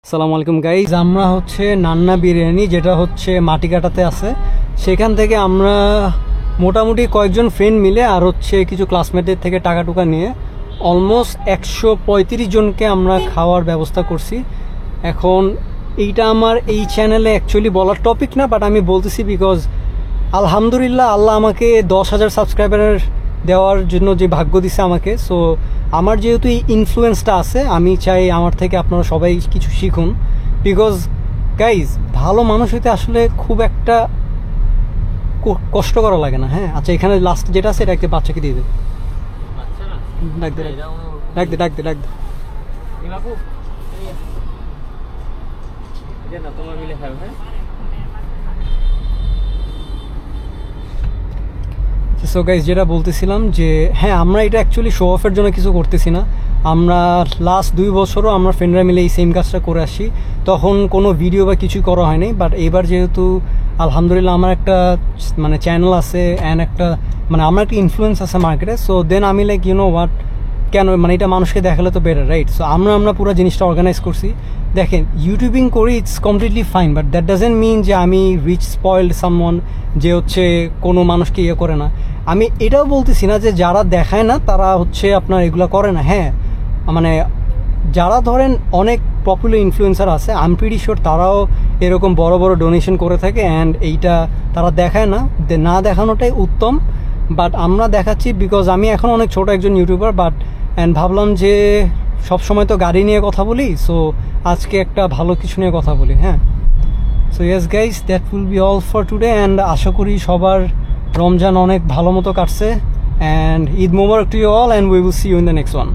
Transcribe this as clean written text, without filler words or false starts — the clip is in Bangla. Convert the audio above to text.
আসসালামু আলাইকুম গাইজ, আমরা হচ্ছে নান্না বিরিয়ানি যেটা হচ্ছে মাটিকাটাতে আছে, সেখান থেকে আমরা মোটামুটি কয়েকজন ফ্রেন্ড মিলে আর হচ্ছে কিছু ক্লাসমেটের থেকে টাকা টুকা নিয়ে অলমোস্ট 135 জনকে আমরা খাওয়ার ব্যবস্থা করছি। এখন এইটা আমার এই চ্যানেলে অ্যাকচুয়ালি বলার টপিক না, বাট আমি বলতেছি বিকজ আলহামদুলিল্লাহ আল্লাহ আমাকে 10,000 সাবস্ক্রাইবারের দেওয়ার জন্য যে ভাগ্য দিছে আমাকে। সো আমার যেহেতু এই ইনফ্লুয়েন্সটা আছে, আমি চাই আমার থেকে আপনারা সবাই কিছু শিখুন। বিকজ গাইজ, ভালো মানুষ হইতে আসলে খুব একটা কষ্ট করা লাগে না। হ্যাঁ, আচ্ছা, এখানে লাস্ট যেটা আছে এটা একটা বাচ্চাকে দিয়ে দেবে। ডাক দে ডাক দে ডাক দে ডাক দে। সো গাইজ, যেটা বলতেছিলাম যে হ্যাঁ, আমরা এটা অ্যাকচুয়ালি শো অফের জন্য কিছু করতেছি না। আমরা লাস্ট 2 বছরও আমরা ফ্রেন্ডরা মিলে এই সেম কাজটা করে আসি, তখন কোনো ভিডিও বা কিছুই করা হয়নি। বাট এবার যেহেতু আলহামদুলিল্লাহ আমার একটা মানে চ্যানেল আছে অ্যান্ড একটা মানে আমার একটা ইনফ্লুয়েন্স আছে মার্কেটে, সো দেন আমি লাইক হোয়াট, কেন মানে এটা মানুষকে দেখালে তো বেটার, রাইট? সো আমরা পুরো জিনিসটা অর্গানাইজ করছি। দেখেন, ইউটিউবিং করি, it's completely fine, but that doesn't mean যে আমি রিচ স্পয়েলড সামওয়ান, যে হচ্ছে কোনো মানুষকে ইয়ে করে না। আমি এটাও বলতেছি না যে যারা দেখায় না তারা হচ্ছে আপনার এগুলো করে না। হ্যাঁ, মানে যারা ধরেন অনেক পপুলার ইনফ্লুয়েন্সার আছে, আই এম প্রিটি শিওর তারাও এরকম বড় বড় ডোনেশন করে থাকে, অ্যান্ড এইটা তারা দেখায় না, না দেখানোটাই উত্তম। বাট আমরা দেখাচ্ছি বিকজ আমি এখন অনেক ছোট একজন ইউটিউবার, বাট অ্যান্ড ভাবলাম যে সবসময় তো গাড়ি নিয়ে কথা বলি, সো আজকে একটা ভালো কিছু নিয়ে কথা বলি। হ্যাঁ, so yes guys, that will be all for today, and আশা করি সবার রমজান অনেক ভালো মতো কাটছে, and Eid Mubarak to you all, and we will see you in the next one.